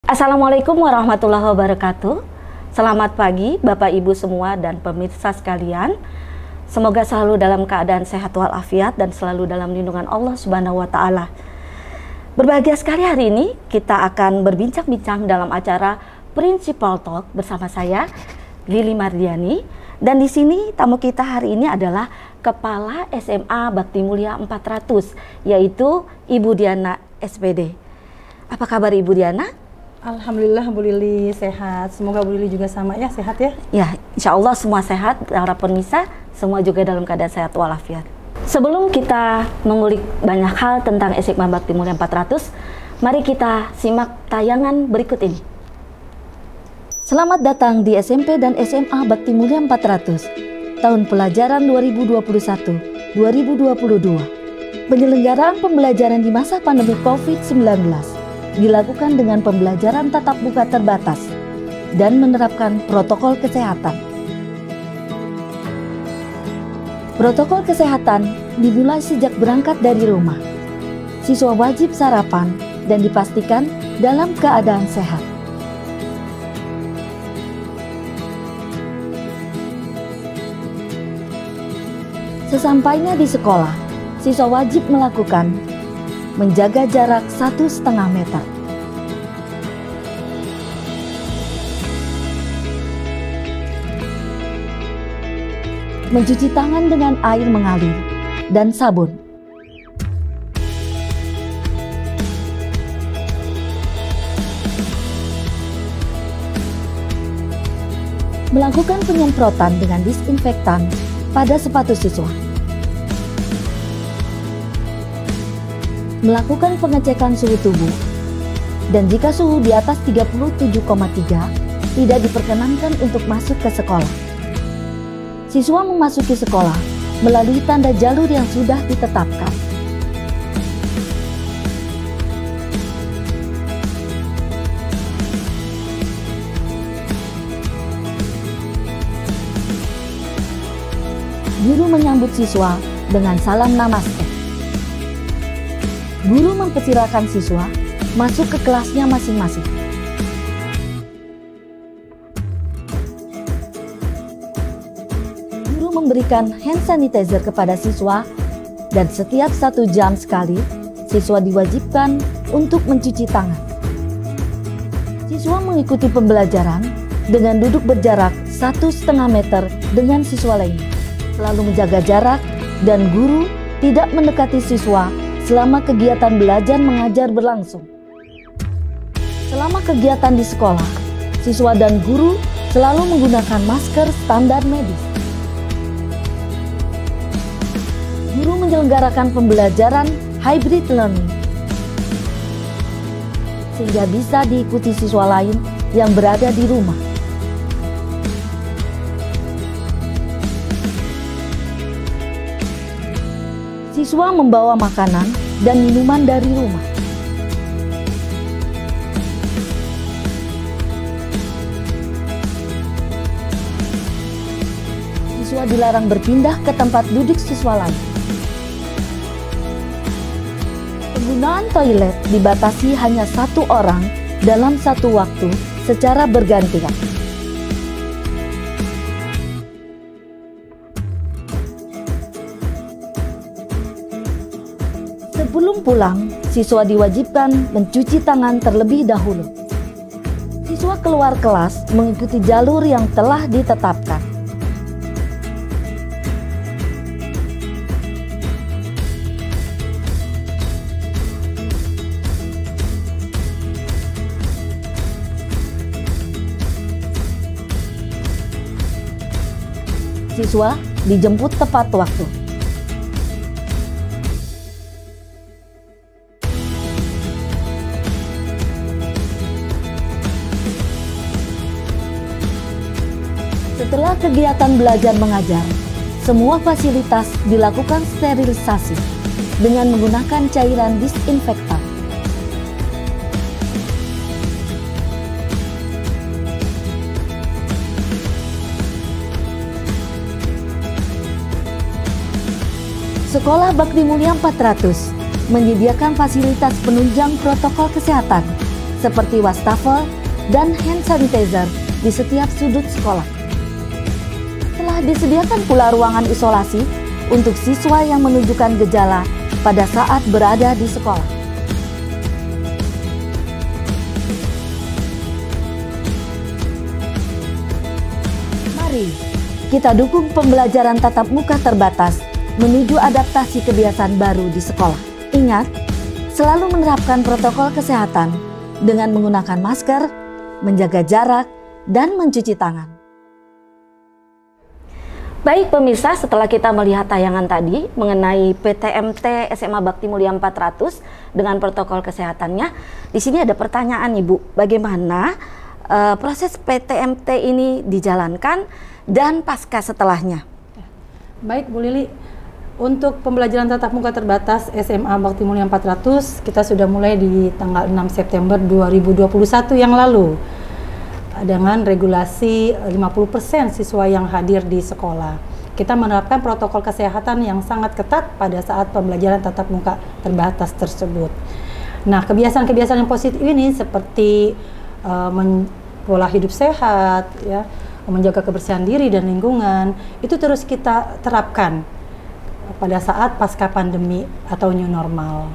Assalamualaikum warahmatullahi wabarakatuh. Selamat pagi Bapak Ibu semua dan pemirsa sekalian. Semoga selalu dalam keadaan sehat walafiat dan selalu dalam lindungan Allah Subhanahu wa taala. Berbahagia sekali hari ini kita akan berbincang-bincang dalam acara Principal Talk bersama saya Lili Mardiani, dan di sini tamu kita hari ini adalah Kepala SMA Bakti Mulia 400, yaitu Ibu Diana SPD. Apa kabar Ibu Diana? Alhamdulillah Bu Lili sehat. Semoga Bu Lili juga sama ya, sehat ya? Ya, insya Allah semua sehat. Para pemirsa semua juga dalam keadaan sehat walafiat. Sebelum kita mengulik banyak hal tentang SMA Bakti Mulia 400, mari kita simak tayangan berikut ini. Selamat datang di SMP dan SMA Bakti Mulia 400 tahun pelajaran 2021-2022. Penyelenggaraan pembelajaran di masa pandemi COVID-19 dilakukan dengan pembelajaran tatap muka terbatas dan menerapkan protokol kesehatan. Protokol kesehatan dimulai sejak berangkat dari rumah. Siswa wajib sarapan dan dipastikan dalam keadaan sehat. Sesampainya di sekolah, siswa wajib melakukan menjaga jarak 1,5 meter. Mencuci tangan dengan air mengalir dan sabun. Melakukan penyemprotan dengan disinfektan pada sepatu siswa. Melakukan pengecekan suhu tubuh, dan jika suhu di atas 37,3 tidak diperkenankan untuk masuk ke sekolah. Siswa memasuki sekolah melalui tanda jalur yang sudah ditetapkan. Guru menyambut siswa dengan salam namaste. Guru mempersilahkan siswa masuk ke kelasnya masing-masing. Guru memberikan hand sanitizer kepada siswa, dan setiap 1 jam sekali siswa diwajibkan untuk mencuci tangan. Siswa mengikuti pembelajaran dengan duduk berjarak 1,5 meter dengan siswa lain, selalu menjaga jarak, dan guru tidak mendekati siswa selama kegiatan belajar mengajar berlangsung. Selama kegiatan di sekolah, siswa dan guru selalu menggunakan masker standar medis. Guru menyelenggarakan pembelajaran hybrid learning sehingga bisa diikuti siswa lain yang berada di rumah. Siswa membawa makanan dan minuman dari rumah. Siswa dilarang berpindah ke tempat duduk siswa lain. Penggunaan toilet dibatasi hanya 1 orang dalam 1 waktu secara bergantian. Sebelum pulang, siswa diwajibkan mencuci tangan terlebih dahulu. Siswa keluar kelas mengikuti jalur yang telah ditetapkan. Siswa dijemput tepat waktu. Setelah kegiatan belajar mengajar, semua fasilitas dilakukan sterilisasi dengan menggunakan cairan disinfektan. Sekolah Bakti Mulia 400 menyediakan fasilitas penunjang protokol kesehatan seperti wastafel dan hand sanitizer di setiap sudut sekolah. Telah disediakan pula ruangan isolasi untuk siswa yang menunjukkan gejala pada saat berada di sekolah. Mari kita dukung pembelajaran tatap muka terbatas menuju adaptasi kebiasaan baru di sekolah. Ingat, selalu menerapkan protokol kesehatan dengan menggunakan masker, menjaga jarak, dan mencuci tangan. Baik pemirsa, setelah kita melihat tayangan tadi mengenai PTMT SMA Bakti Mulia 400 dengan protokol kesehatannya, di sini ada pertanyaan Ibu, bagaimana proses PTMT ini dijalankan dan pasca setelahnya? Baik Bu Lili, untuk pembelajaran tatap muka terbatas SMA Bakti Mulia 400 kita sudah mulai di tanggal 6 September 2021 yang lalu dengan regulasi 50% siswa yang hadir di sekolah. Kita menerapkan protokol kesehatan yang sangat ketat pada saat pembelajaran tatap muka terbatas tersebut. Nah, kebiasaan-kebiasaan yang positif ini seperti pola hidup sehat, ya, menjaga kebersihan diri dan lingkungan, itu terus kita terapkan pada saat pasca pandemi atau new normal.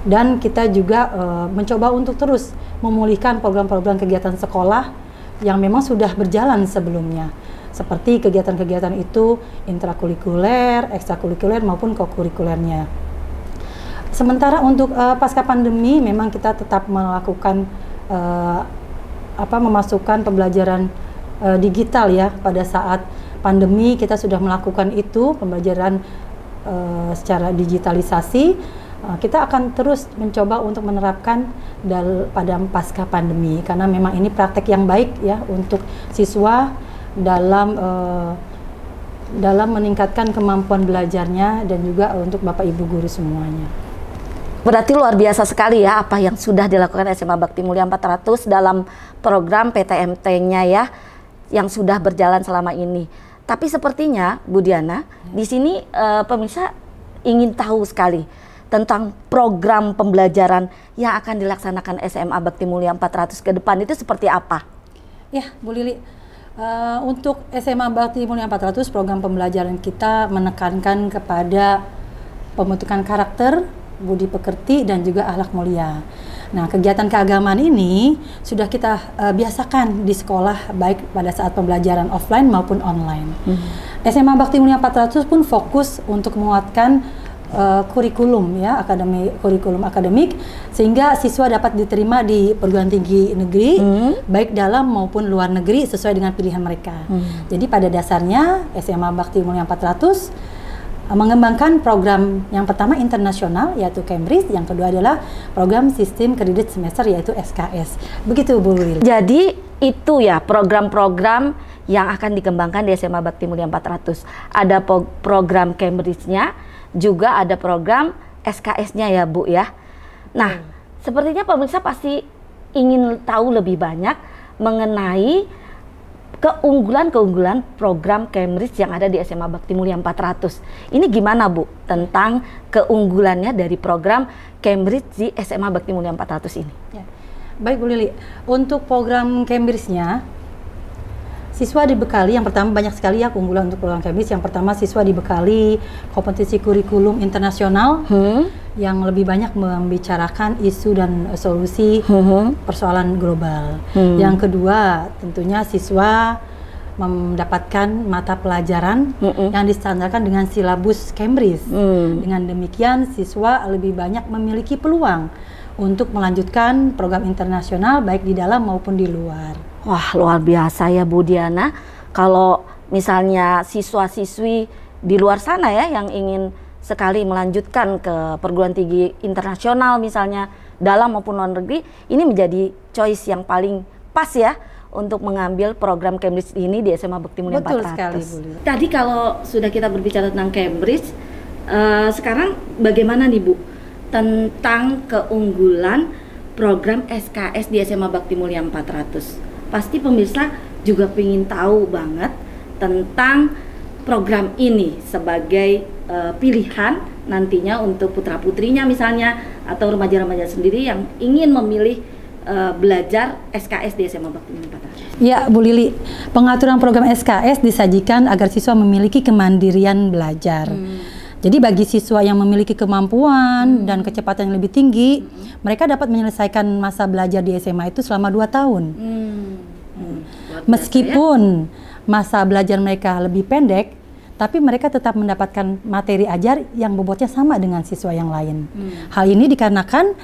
Dan kita juga mencoba untuk terus memulihkan program-program kegiatan sekolah yang memang sudah berjalan sebelumnya, seperti kegiatan-kegiatan itu intrakurikuler, ekstrakurikuler maupun kokurikulernya. Sementara untuk pasca pandemi memang kita tetap melakukan memasukkan pembelajaran digital ya. Pada saat pandemi kita sudah melakukan itu pembelajaran secara digitalisasi. Kita akan terus mencoba untuk menerapkan pada pasca pandemi karena memang ini praktek yang baik ya untuk siswa dalam meningkatkan kemampuan belajarnya dan juga untuk Bapak Ibu guru semuanya. Berarti luar biasa sekali ya apa yang sudah dilakukan SMA Bakti Mulia 400 dalam program PTMT-nya ya yang sudah berjalan selama ini. Tapi sepertinya Bu Diana, di sini pemirsa ingin tahu sekali tentang program pembelajaran yang akan dilaksanakan SMA Bakti Mulia 400 ke depan itu seperti apa? Ya, Bu Lili, untuk SMA Bakti Mulia 400 program pembelajaran kita menekankan kepada pembentukan karakter, budi pekerti, dan juga akhlak mulia. Nah, kegiatan keagamaan ini sudah kita biasakan di sekolah baik pada saat pembelajaran offline maupun online. SMA Bakti Mulia 400 pun fokus untuk menguatkan kurikulum ya, kurikulum akademik sehingga siswa dapat diterima di perguruan tinggi negeri baik dalam maupun luar negeri sesuai dengan pilihan mereka. Jadi pada dasarnya SMA Bakti Mulia 400 mengembangkan program yang pertama internasional yaitu Cambridge, yang kedua adalah program sistem kredit semester yaitu SKS. Begitu Bu Lili. Jadi itu ya program-program yang akan dikembangkan di SMA Bakti Mulia 400. Ada program Cambridge-nya, juga ada program SKS-nya ya Bu ya. Nah, sepertinya pemirsa pasti ingin tahu lebih banyak mengenai keunggulan-keunggulan program Cambridge yang ada di SMA Bakti Mulia 400. Ini gimana Bu tentang keunggulannya dari program Cambridge di SMA Bakti Mulia 400 ini? Ya. Baik Bu Lili, untuk program Cambridge-nya siswa dibekali, yang pertama banyak sekali ya keunggulan untuk program Cambridge. Yang pertama siswa dibekali kompetisi kurikulum internasional yang lebih banyak membicarakan isu dan solusi persoalan global. Yang kedua tentunya siswa mendapatkan mata pelajaran yang distandarkan dengan silabus Cambridge. Dengan demikian siswa lebih banyak memiliki peluang untuk melanjutkan program internasional baik di dalam maupun di luar. Wah, luar biasa ya Bu Diana. Kalau misalnya siswa-siswi di luar sana ya yang ingin sekali melanjutkan ke perguruan tinggi internasional misalnya dalam maupun luar negeri, ini menjadi choice yang paling pas ya untuk mengambil program Cambridge ini di SMA Bakti Mulia 400. Betul sekali Bu. Tadi kalau sudah kita berbicara tentang Cambridge, sekarang bagaimana nih Bu tentang keunggulan program SKS di SMA Bakti Mulia 400? Pasti pemirsa juga ingin tahu banget tentang program ini sebagai pilihan nantinya untuk putra-putrinya misalnya atau remaja-remaja sendiri yang ingin memilih belajar SKS di SMA Bakti Mulia 400? Ya, Bu Lili, pengaturan program SKS disajikan agar siswa memiliki kemandirian belajar. Jadi bagi siswa yang memiliki kemampuan dan kecepatan yang lebih tinggi, mereka dapat menyelesaikan masa belajar di SMA itu selama 2 tahun. Meskipun masa belajar mereka lebih pendek, tapi mereka tetap mendapatkan materi ajar yang bobotnya sama dengan siswa yang lain. Hal ini dikarenakan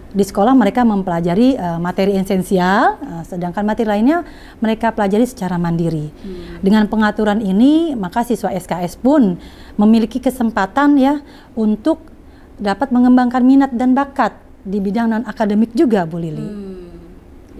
di sekolah mereka mempelajari materi esensial, sedangkan materi lainnya mereka pelajari secara mandiri. Dengan pengaturan ini, maka siswa SKS pun memiliki kesempatan ya untuk dapat mengembangkan minat dan bakat di bidang non-akademik juga, Bu Lili.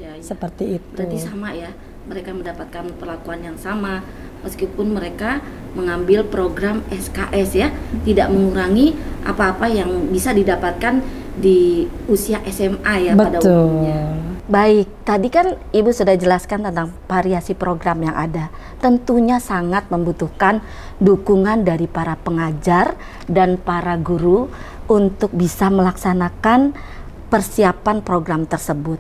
Ya. Seperti itu. Berarti sama ya, mereka mendapatkan perlakuan yang sama meskipun mereka mengambil program SKS ya, tidak mengurangi apa-apa yang bisa didapatkan di usia SMA ya. Betul. Pada umumnya. Baik, tadi kan Ibu sudah jelaskan tentang variasi program yang ada. Tentunya sangat membutuhkan dukungan dari para pengajar dan para guru untuk bisa melaksanakan persiapan program tersebut.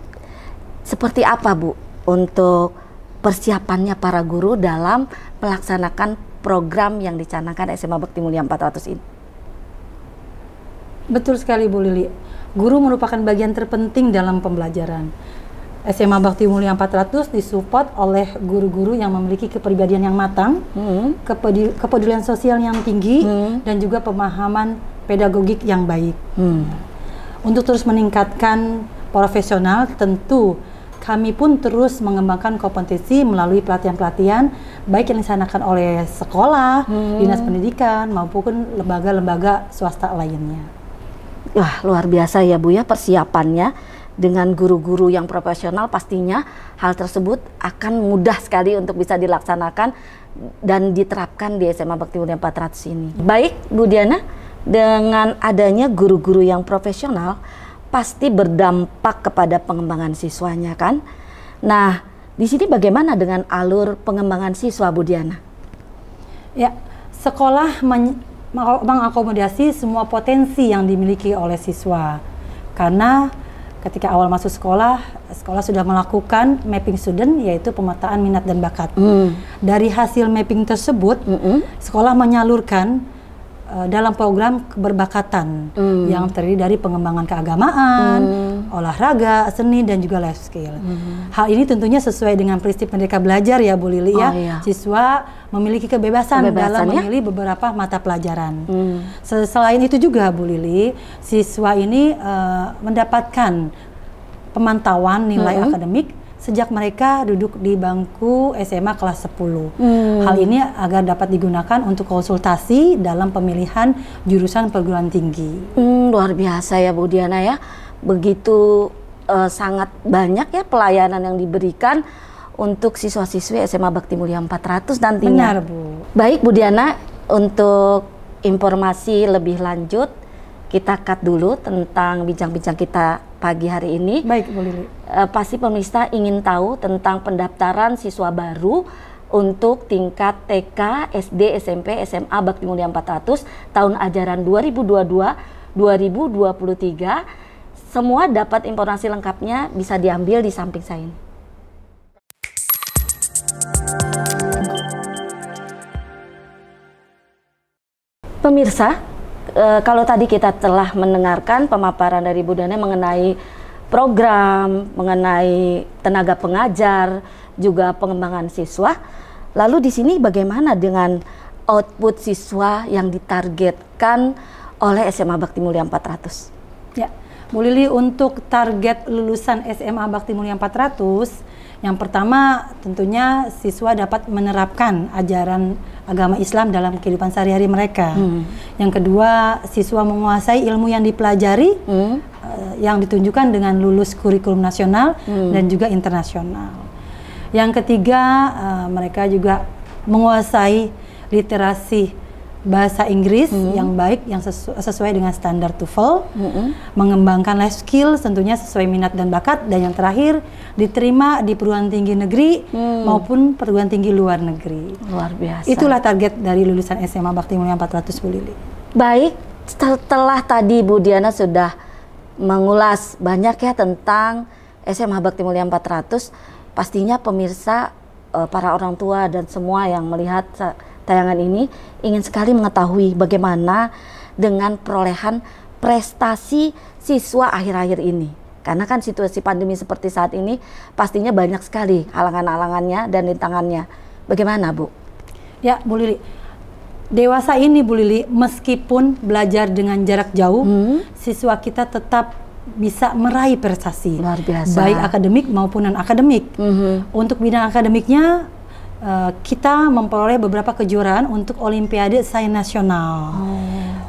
Seperti apa, Bu, untuk persiapannya para guru dalam melaksanakan program yang dicanangkan SMA Bakti Mulia 400 ini? Betul sekali, Bu Lili. Guru merupakan bagian terpenting dalam pembelajaran. SMA Bakti Mulia 400 disupport oleh guru-guru yang memiliki kepribadian yang matang, kepedulian sosial yang tinggi, dan juga pemahaman pedagogik yang baik. Untuk terus meningkatkan profesional, tentu kami pun terus mengembangkan kompetensi melalui pelatihan-pelatihan baik yang dilaksanakan oleh sekolah, dinas pendidikan, maupun lembaga-lembaga swasta lainnya. Wah, luar biasa ya Bu ya persiapannya. Dengan guru-guru yang profesional pastinya hal tersebut akan mudah sekali untuk bisa dilaksanakan dan diterapkan di SMA Bakti Mulia 400 ini. Baik Bu Diana, dengan adanya guru-guru yang profesional pasti berdampak kepada pengembangan siswanya kan? Nah, di sini bagaimana dengan alur pengembangan siswa Bu Diana? Ya, sekolah mengakomodasi semua potensi yang dimiliki oleh siswa. Karena ketika awal masuk sekolah sudah melakukan mapping student, yaitu pemetaan minat dan bakat. Dari hasil mapping tersebut, sekolah menyalurkan dalam program keberbakatan yang terdiri dari pengembangan keagamaan, olahraga, seni, dan juga life skill. Hal ini tentunya sesuai dengan prinsip Merdeka Belajar ya Bu Lili ya. Iya. Siswa memiliki kebebasan dalam memilih beberapa mata pelajaran. Selain itu juga Bu Lili, siswa ini mendapatkan pemantauan nilai akademik sejak mereka duduk di bangku SMA kelas 10. Hal ini agar dapat digunakan untuk konsultasi dalam pemilihan jurusan perguruan tinggi. Luar biasa ya Bu Diana ya. Begitu sangat banyak ya pelayanan yang diberikan untuk siswa-siswi SMA Bakti Mulia 400 nantinya. Benar Bu. Baik Bu Diana, untuk informasi lebih lanjut kita cut dulu tentang bincang-bincang kita pagi hari ini. Baik Bu Lili. Pasti pemirsa ingin tahu tentang pendaftaran siswa baru untuk tingkat TK, SD, SMP, SMA Bakti Mulia 400 tahun ajaran 2022-2023. Semua dapat informasi lengkapnya bisa diambil di samping saya ini. Pemirsa, kalau tadi kita telah mendengarkan pemaparan dari Bu Diana mengenai program, mengenai tenaga pengajar, juga pengembangan siswa. Lalu di sini bagaimana dengan output siswa yang ditargetkan oleh SMA Bakti Mulia 400? Ya, Bu Lili, untuk target lulusan SMA Bakti Mulia 400, yang pertama tentunya siswa dapat menerapkan ajaran agama Islam dalam kehidupan sehari-hari mereka. Yang kedua, siswa menguasai ilmu yang dipelajari yang ditunjukkan dengan lulus kurikulum nasional dan juga internasional. Yang ketiga, mereka juga menguasai literasi bahasa Inggris yang baik, yang sesuai dengan standar TOEFL, mengembangkan life skill tentunya sesuai minat dan bakat, dan yang terakhir diterima di perguruan tinggi negeri maupun perguruan tinggi luar negeri. Luar biasa. Itulah target dari lulusan SMA Bakti Mulia 400 Bu Lili. Baik, setelah tadi Bu Diana sudah mengulas banyak ya tentang SMA Bakti Mulia 400, pastinya pemirsa, para orang tua dan semua yang melihat tayangan ini ingin sekali mengetahui bagaimana dengan perolehan prestasi siswa akhir-akhir ini. Karena kan situasi pandemi seperti saat ini pastinya banyak sekali halangan-halangannya dan rintangannya. Bagaimana, Bu? Ya, Bu Lili. Dewasa ini, Bu Lili, meskipun belajar dengan jarak jauh, siswa kita tetap bisa meraih prestasi. Luar biasa. Baik akademik maupun non-akademik. Untuk bidang akademiknya, kita memperoleh beberapa kejuaraan untuk Olimpiade Sains Nasional.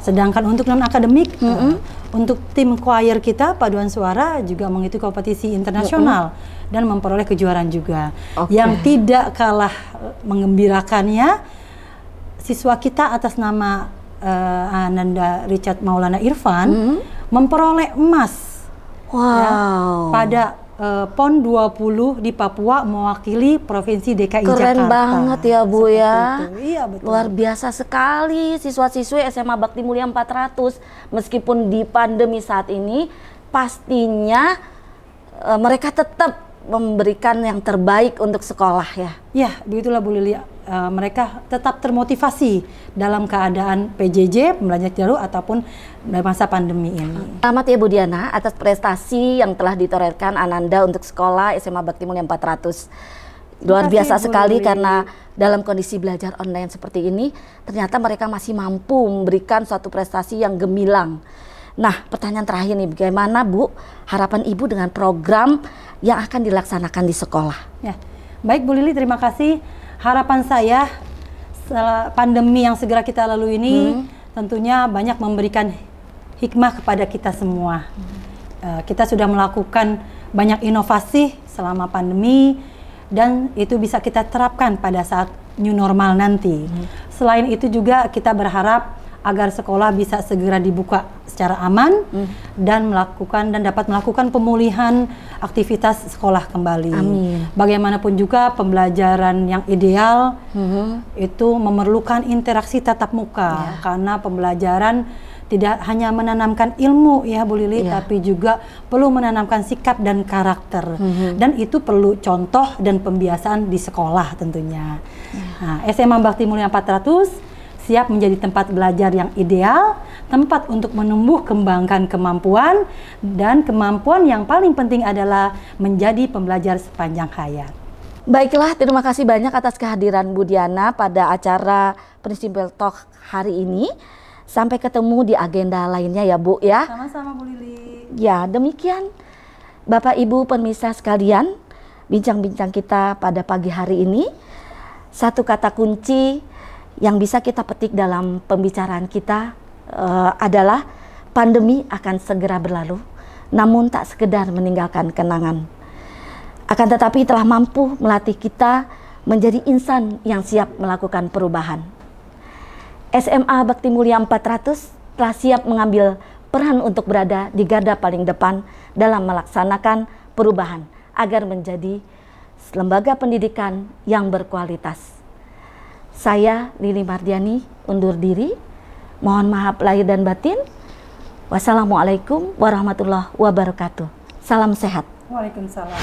Sedangkan untuk non-akademik, untuk tim choir kita, paduan suara juga mengikuti kompetisi internasional dan memperoleh kejuaraan juga. Yang tidak kalah mengembirakannya, siswa kita atas nama Ananda Richard Maulana Irfan memperoleh emas pada PON 20 di Papua mewakili Provinsi DKI Jakarta. Keren banget ya, Bu ya. Iya, betul. Luar biasa sekali siswa-siswi SMA Bakti Mulia 400. Meskipun di pandemi saat ini, pastinya mereka tetap memberikan yang terbaik untuk sekolah ya. Ya, begitulah Bu Lili. Mereka tetap termotivasi dalam keadaan PJJ, pembelajaran jarak ataupun dalam masa pandemi ini. Selamat ya Bu Diana atas prestasi yang telah ditorehkan Ananda untuk sekolah SMA Bakti Mulia 400. Luar biasa sekali karena dalam kondisi belajar online seperti ini, ternyata mereka masih mampu memberikan suatu prestasi yang gemilang. Nah, pertanyaan terakhir nih, bagaimana Bu harapan Ibu dengan program yang akan dilaksanakan di sekolah? Ya, baik Bu Lili, terima kasih. Harapan saya setelah pandemi yang segera kita lalui ini tentunya banyak memberikan hikmah kepada kita semua. Kita sudah melakukan banyak inovasi selama pandemi dan itu bisa kita terapkan pada saat new normal nanti. Selain itu juga kita berharap agar sekolah bisa segera dibuka secara aman dan dapat melakukan pemulihan aktivitas sekolah kembali. Amin. Bagaimanapun juga pembelajaran yang ideal itu memerlukan interaksi tatap muka karena pembelajaran tidak hanya menanamkan ilmu ya Bu Lili, tapi juga perlu menanamkan sikap dan karakter. Dan itu perlu contoh dan pembiasaan di sekolah tentunya. Nah, SMA Bakti Mulia 400 siap menjadi tempat belajar yang ideal, tempat untuk menumbuh kembangkan kemampuan, dan kemampuan yang paling penting adalah menjadi pembelajar sepanjang hayat. Baiklah, terima kasih banyak atas kehadiran Bu Diana pada acara Principal Talk hari ini. Sampai ketemu di agenda lainnya ya Bu ya. Sama-sama Bu Lili. Ya, demikian Bapak Ibu pemirsa sekalian, bincang-bincang kita pada pagi hari ini. Satu kata kunci yang bisa kita petik dalam pembicaraan kita adalah pandemi akan segera berlalu, namun tak sekedar meninggalkan kenangan. Akan tetapi telah mampu melatih kita menjadi insan yang siap melakukan perubahan. SMA Bakti Mulia 400 telah siap mengambil peran untuk berada di garda paling depan dalam melaksanakan perubahan agar menjadi lembaga pendidikan yang berkualitas. Saya Lili Mardiani undur diri. Mohon maaf lahir dan batin. Wassalamualaikum warahmatullahi wabarakatuh. Salam sehat. Waalaikumsalam.